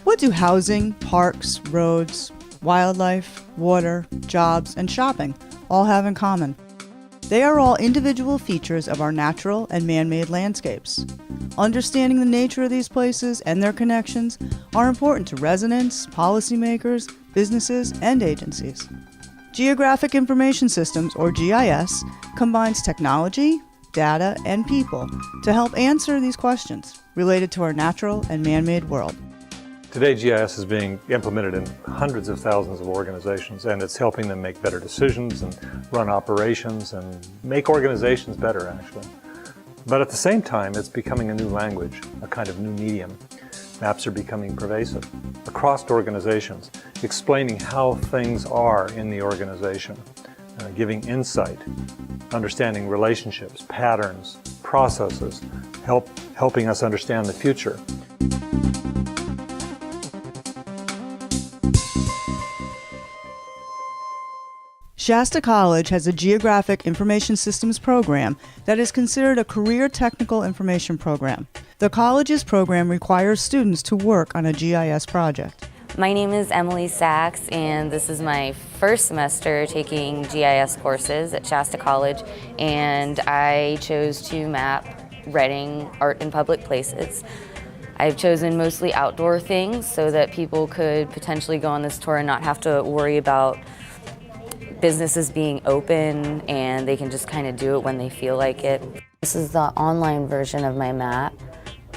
What do housing, parks, roads, wildlife, water, jobs, and shopping all have in common? They are all individual features of our natural and man-made landscapes. Understanding the nature of these places and their connections are important to residents, policymakers, businesses, and agencies. Geographic Information Systems, or GIS, combines technology, data, and people to help answer these questions related to our natural and man-made world. Today, GIS is being implemented in hundreds of thousands of organizations, and it's helping them make better decisions and run operations and make organizations better, actually. But at the same time, it's becoming a new language, a kind of new medium. Maps are becoming pervasive across organizations, explaining how things are in the organization, giving insight, understanding relationships, patterns, processes, helping us understand the future. Shasta College has a Geographic Information Systems program that is considered a career technical information program. The college's program requires students to work on a GIS project. My name is Emily Sachs, and this is my first semester taking GIS courses at Shasta College, and I chose to map Reading art in public places. I've chosen mostly outdoor things so that people could potentially go on this tour and not have to worry about businesses being open, and they can just kind of do it when they feel like it. This is the online version of my map.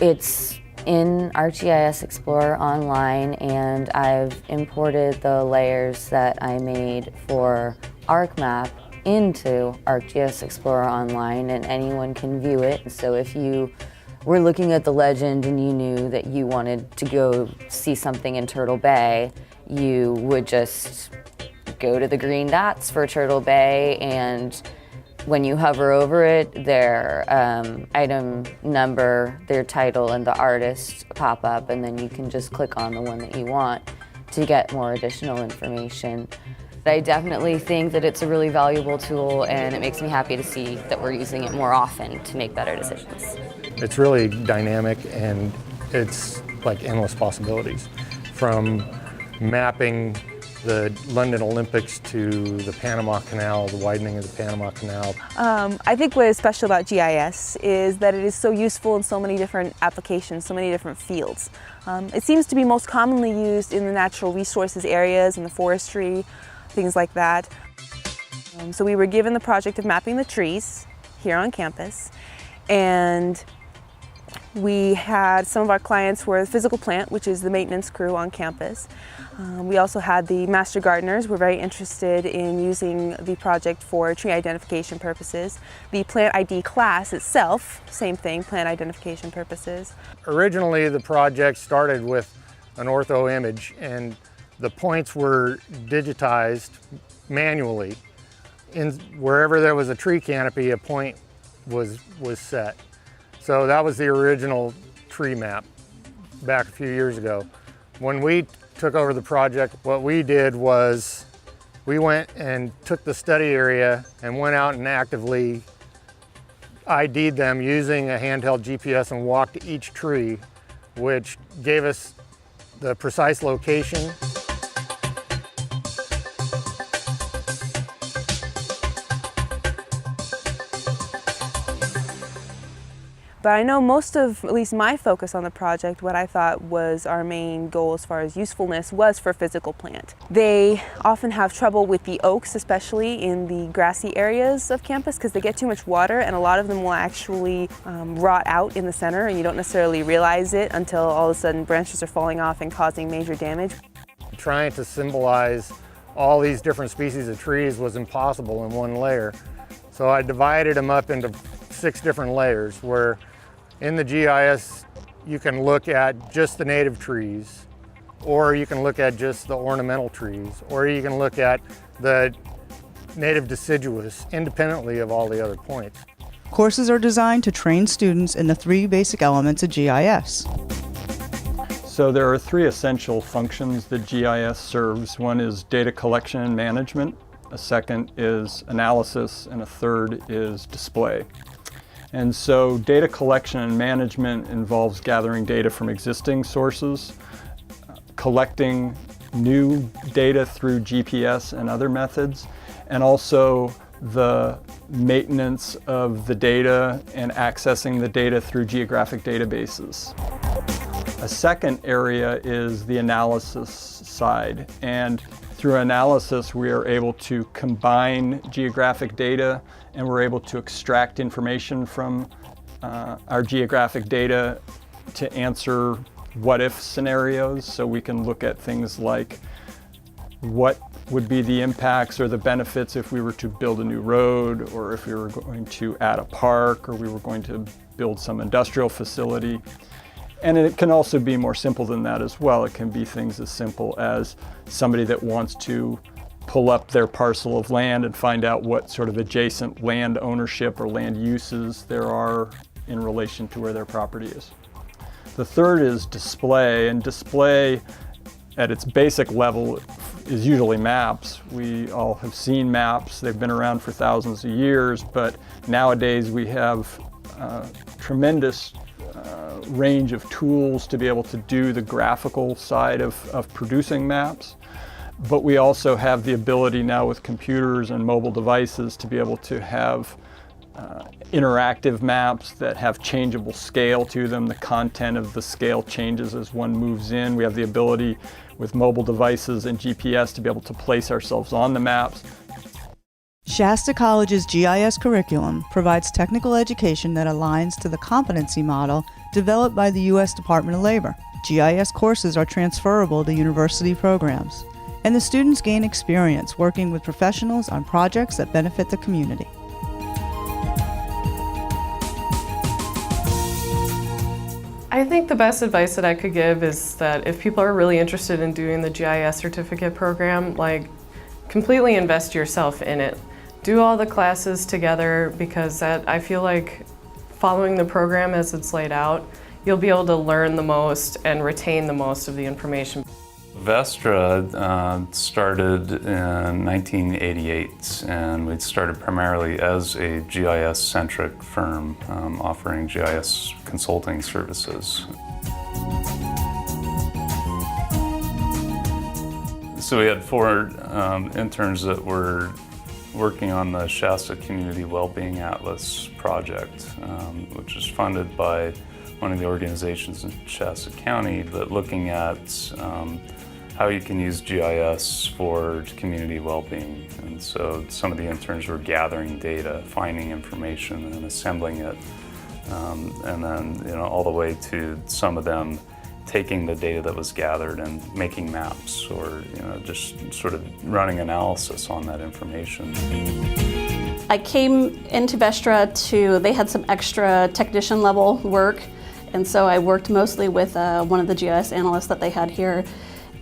It's in ArcGIS Explorer online, and I've imported the layers that I made for ArcMap into ArcGIS Explorer online, and anyone can view it. So if you were looking at the legend and you knew that you wanted to go see something in Turtle Bay, you would just go to the green dots for Turtle Bay, and when you hover over it, their item number, their title, and the artist pop up, and then you can just click on the one that you want to get more additional information. I definitely think that it's a really valuable tool, and it makes me happy to see that we're using it more often to make better decisions. It's really dynamic, and it's like endless possibilities, from mapping the London Olympics to the Panama Canal, the widening of the Panama Canal. I think what is special about GIS is that it is so useful in so many different applications, so many different fields. It seems to be most commonly used in the natural resources areas, in the forestry, things like that. So we were given the project of mapping the trees here on campus, and we had some of our clients were the physical plant, which is the maintenance crew on campus. We also had the master gardeners. We're very interested in using the project for tree identification purposes. The plant ID class itself, same thing, plant identification purposes. Originally, the project started with an ortho image, and the points were digitized manually. Wherever there was a tree canopy, a point was set. So that was the original tree map back a few years ago. When we took over the project, what we did was we went and took the study area and went out and actively ID'd them using a handheld GPS and walked each tree, which gave us the precise location. But I know most of, at least my focus on the project, what I thought was our main goal as far as usefulness was for physical plant. They often have trouble with the oaks, especially in the grassy areas of campus, because they get too much water, and a lot of them will actually rot out in the center, and you don't necessarily realize it until all of a sudden branches are falling off and causing major damage. Trying to symbolize all these different species of trees was impossible in one layer. So I divided them up into 6 different layers, where in the GIS you can look at just the native trees, or you can look at just the ornamental trees, or you can look at the native deciduous independently of all the other points. Courses are designed to train students in the 3 basic elements of GIS. So there are 3 essential functions that GIS serves. One is data collection and management, a second is analysis, and a third is display. And so data collection and management involves gathering data from existing sources, collecting new data through GPS and other methods, and also the maintenance of the data and accessing the data through geographic databases. A second area is the analysis side, and through analysis we are able to combine geographic data and we're able to extract information from our geographic data to answer what-if scenarios. So we can look at things like what would be the impacts or the benefits if we were to build a new road, or if we were going to add a park, or we were going to build some industrial facility. And it can also be more simple than that as well. It can be things as simple as somebody that wants to pull up their parcel of land and find out what sort of adjacent land ownership or land uses there are in relation to where their property is. The third is display, and display at its basic level is usually maps. We all have seen maps. They've been around for thousands of years, but nowadays we have tremendous range of tools to be able to do the graphical side of producing maps. But we also have the ability now with computers and mobile devices to be able to have interactive maps that have changeable scale to them. The content of the scale changes as one moves in. We have the ability with mobile devices and GPS to be able to place ourselves on the maps. Shasta College's GIS curriculum provides technical education that aligns to the competency model developed by the U.S. Department of Labor. GIS courses are transferable to university programs, and the students gain experience working with professionals on projects that benefit the community. I think the best advice that I could give is that if people are really interested in doing the GIS certificate program, completely invest yourself in it. Do all the classes together, because I feel like following the program as it's laid out, you'll be able to learn the most and retain the most of the information. Vestra started in 1988, and we started primarily as a GIS-centric firm offering GIS consulting services. So we had 4 interns that were working on the Shasta Community Wellbeing Atlas project, which is funded by one of the organizations in Shasta County, but looking at how you can use GIS for community well-being. And so some of the interns were gathering data, finding information and assembling it. And then all the way to some of them taking the data that was gathered and making maps, or just sort of running analysis on that information. I came into Vestra they had some extra technician level work, and so I worked mostly with one of the GIS analysts that they had here,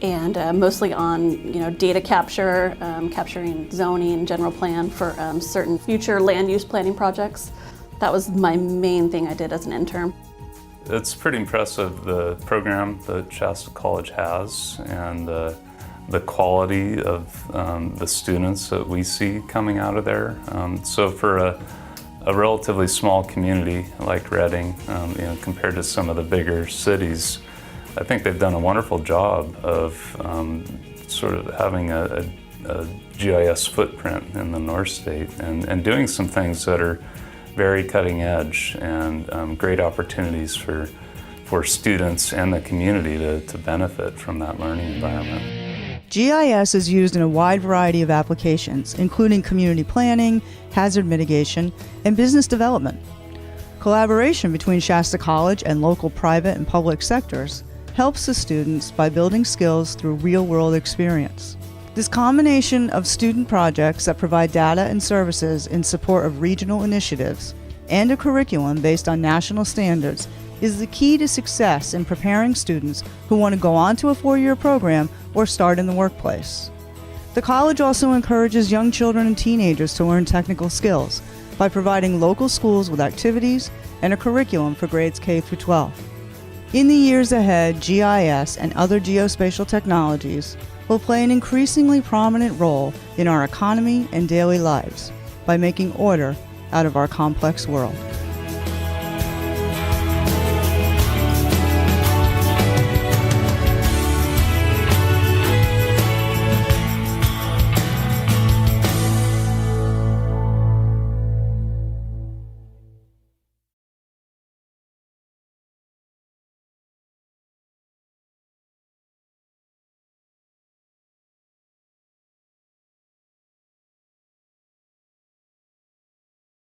and mostly on data capture, capturing zoning, general plan for certain future land use planning projects. That was my main thing I did as an intern. It's pretty impressive, the program that Shasta College has, and the quality of the students that we see coming out of there. So for a relatively small community like Reading, compared to some of the bigger cities, I think they've done a wonderful job of sort of having a GIS footprint in the North State, and doing some things that are very cutting edge, and great opportunities for students and the community to benefit from that learning environment. GIS is used in a wide variety of applications, including community planning, hazard mitigation, and business development. Collaboration between Shasta College and local private and public sectors helps the students by building skills through real-world experience. This combination of student projects that provide data and services in support of regional initiatives and a curriculum based on national standards is the key to success in preparing students who want to go on to a 4-year program or start in the workplace. The college also encourages young children and teenagers to learn technical skills by providing local schools with activities and a curriculum for grades K through 12. In the years ahead, GIS and other geospatial technologies will play an increasingly prominent role in our economy and daily lives by making order out of our complex world.